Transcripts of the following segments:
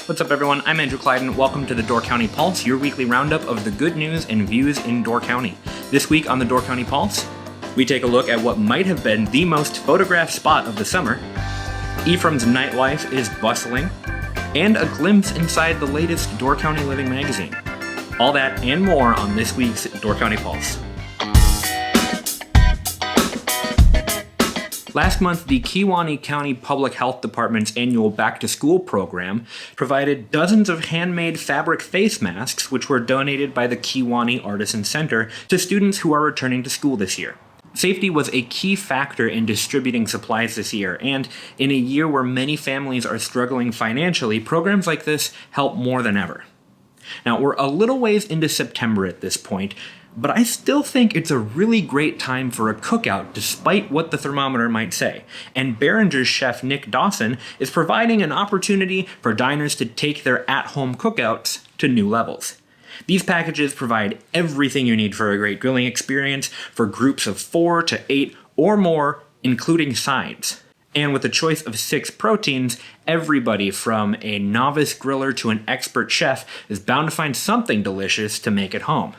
What's up, everyone? I'm Andrew Clyden. Welcome to the Door County Pulse, your weekly roundup of the good news and views in Door County. This week on the Door County Pulse, we take a look at what might have been the most photographed spot of the summer. Ephraim's Nightlife is bustling, and a glimpse inside the latest Door County Living magazine. All that and more on this week's Door County Pulse. Last month, the Kewaunee County Public Health Department's annual Back to School program provided dozens of handmade fabric face masks, which were donated by the Kewaunee Artisan Center to students who are returning to school this year. Safety was a key factor in distributing supplies this year, and in a year where many families are struggling financially, programs like this help more than ever. Now, we're a little ways into September at this point, but I still think it's a really great time for a cookout despite what the thermometer might say. And Behringer's chef Nick Dawson is providing an opportunity for diners to take their at-home cookouts to new levels. These packages provide everything you need for a great grilling experience for groups of 4 to 8 or more, including sides. And with a choice of 6 proteins, everybody from a novice griller to an expert chef is bound to find something delicious to make at home.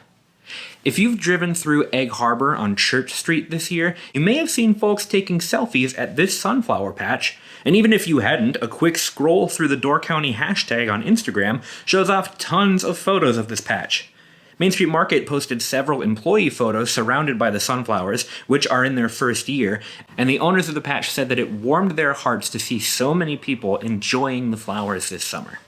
If you've driven through Egg Harbor on Church Street this year, you may have seen folks taking selfies at this sunflower patch. And even if you hadn't, a quick scroll through the Door County hashtag on Instagram shows off tons of photos of this patch. Main Street Market posted several employee photos surrounded by the sunflowers, which are in their first year, and the owners of the patch said that it warmed their hearts to see so many people enjoying the flowers this summer.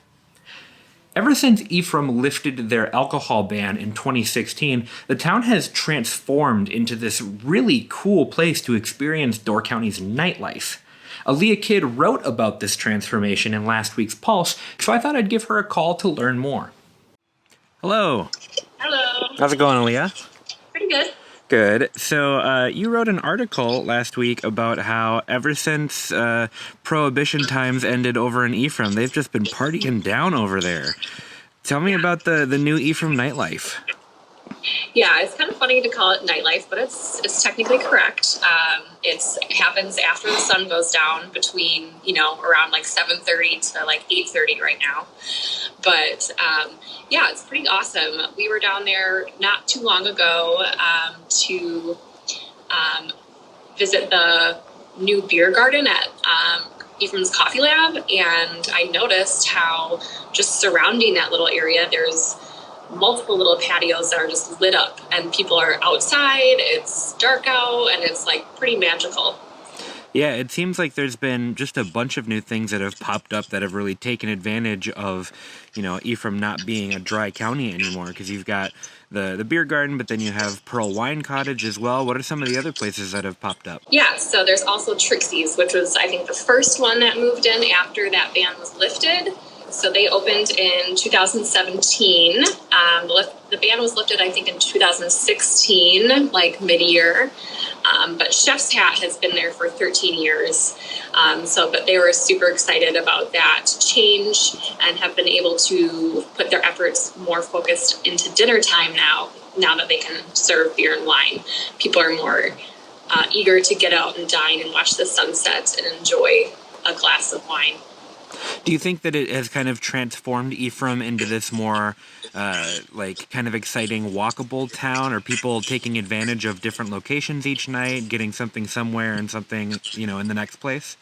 Ever since Ephraim lifted their alcohol ban in 2016, the town has transformed into this really cool place to experience Door County's nightlife. Aaliyah Kidd wrote about this transformation in last week's Pulse, so I thought I'd give her a call to learn more. Hello. Hello. How's it going, Aaliyah? Pretty good. Good. So you wrote an article last week about how ever since Prohibition times ended over in Ephraim, they've just been partying down over there. Tell me about the new Ephraim nightlife. Yeah, it's kind of funny to call it nightlife, but it's technically correct. It happens after the sun goes down between, around like 7:30 to like 8:30 right now. But yeah, it's pretty awesome. We were down there not too long ago to visit the new beer garden at Ephraim's Coffee Lab, and I noticed how just surrounding that little area, there's multiple little patios that are just lit up, and people are outside. It's dark out, and it's like pretty magical. Yeah, it seems like there's been just a bunch of new things that have popped up that have really taken advantage of, Ephraim not being a dry county anymore, because you've got the beer garden, but then you have Pearl Wine Cottage as well. What are some of the other places that have popped up? Yeah, so there's also Trixie's, which was, I think, the first one that moved in after that ban was lifted. So they opened in 2017. The ban was lifted, I think, in 2016, like mid-year. But Chef's Hat has been there for 13 years. But they were super excited about that change and have been able to put their efforts more focused into dinner time now that they can serve beer and wine. People are more eager to get out and dine and watch the sunset and enjoy a glass of wine. Do you think that it has kind of transformed Ephraim into this more, kind of exciting walkable town? Are people taking advantage of different locations each night, getting something somewhere and something, in the next place?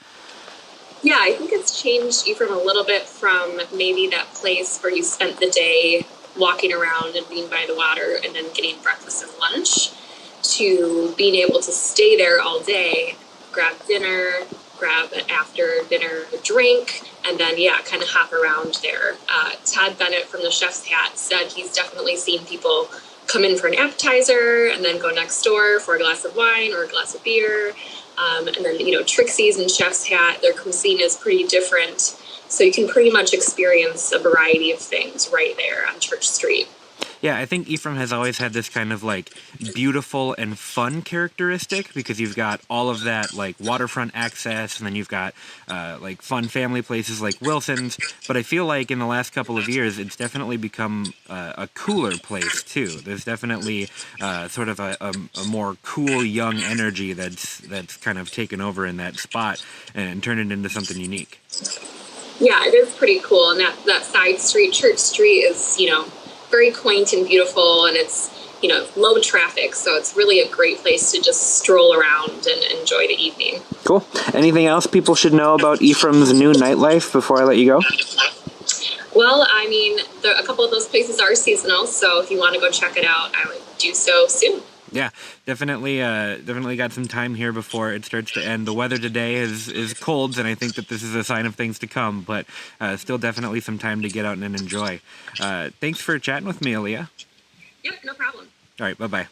Yeah, I think it's changed Ephraim a little bit from maybe that place where you spent the day walking around and being by the water and then getting breakfast and lunch to being able to stay there all day, grab dinner, grab an after dinner drink, and then, kind of hop around there. Todd Bennett from the Chef's Hat said he's definitely seen people come in for an appetizer and then go next door for a glass of wine or a glass of beer. And then, Trixie's and Chef's Hat, their cuisine is pretty different. So you can pretty much experience a variety of things right there on Church Street. Yeah, I think Ephraim has always had this kind of beautiful and fun characteristic, because you've got all of that waterfront access, and then you've got fun family places like Wilson's. But I feel like in the last couple of years, it's definitely become a cooler place too. There's definitely sort of a more cool young energy that's kind of taken over in that spot and turned it into something unique. Yeah, it is pretty cool. And that side street, Church Street, is, very quaint and beautiful, and it's, low traffic. So it's really a great place to just stroll around and enjoy the evening. Cool. Anything else people should know about Ephraim's new nightlife before I let you go? Well, I mean, a couple of those places are seasonal, so if you want to go check it out, I would do so soon. Yeah, definitely got some time here before it starts to end. The weather today is cold, and I think that this is a sign of things to come, but still definitely some time to get out and enjoy. Thanks for chatting with me, Aaliyah. Yep, no problem. All right, bye-bye.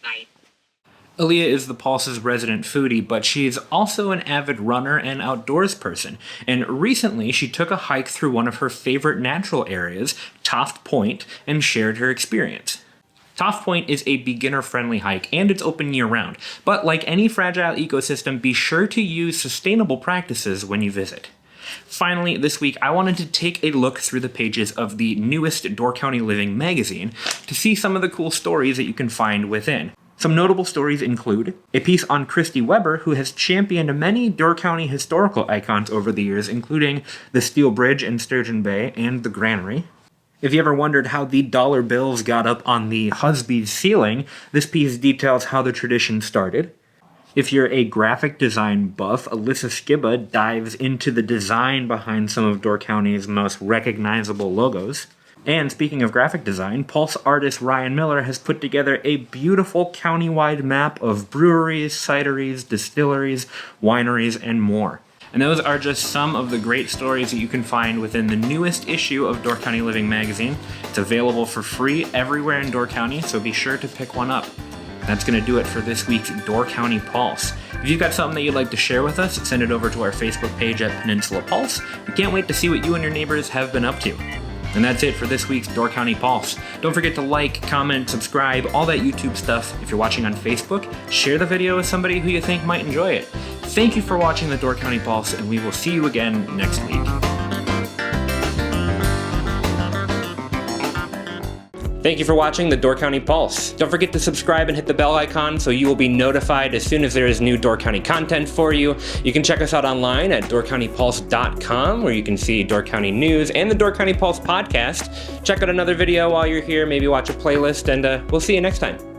Bye. Aaliyah is the Pulse's resident foodie, but she's also an avid runner and outdoors person. And recently, she took a hike through one of her favorite natural areas, Toft Point, and shared her experience. Toft Point is a beginner-friendly hike, and it's open year-round. But like any fragile ecosystem, be sure to use sustainable practices when you visit. Finally, this week, I wanted to take a look through the pages of the newest Door County Living magazine to see some of the cool stories that you can find within. Some notable stories include a piece on Christy Weber, who has championed many Door County historical icons over the years, including the Steel Bridge in Sturgeon Bay and the Granary. If you ever wondered how the dollar bills got up on the Husby's ceiling, this piece details how the tradition started. If you're a graphic design buff, Alyssa Skibba dives into the design behind some of Door County's most recognizable logos. And speaking of graphic design, Pulse artist Ryan Miller has put together a beautiful county-wide map of breweries, cideries, distilleries, wineries, and more. And those are just some of the great stories that you can find within the newest issue of Door County Living magazine. It's available for free everywhere in Door County, so be sure to pick one up. That's going to do it for this week's Door County Pulse. If you've got something that you'd like to share with us, send it over to our Facebook page at Peninsula Pulse. We can't wait to see what you and your neighbors have been up to. And that's it for this week's Door County Pulse. Don't forget to like, comment, subscribe, all that YouTube stuff. If you're watching on Facebook, share the video with somebody who you think might enjoy it. Thank you for watching the Door County Pulse, and we will see you again next week. Thank you for watching the Door County Pulse. Don't forget to subscribe and hit the bell icon so you will be notified as soon as there is new Door County content for you. You can check us out online at doorcountypulse.com, where you can see Door County news and the Door County Pulse podcast. Check out another video while you're here, maybe watch a playlist, and we'll see you next time.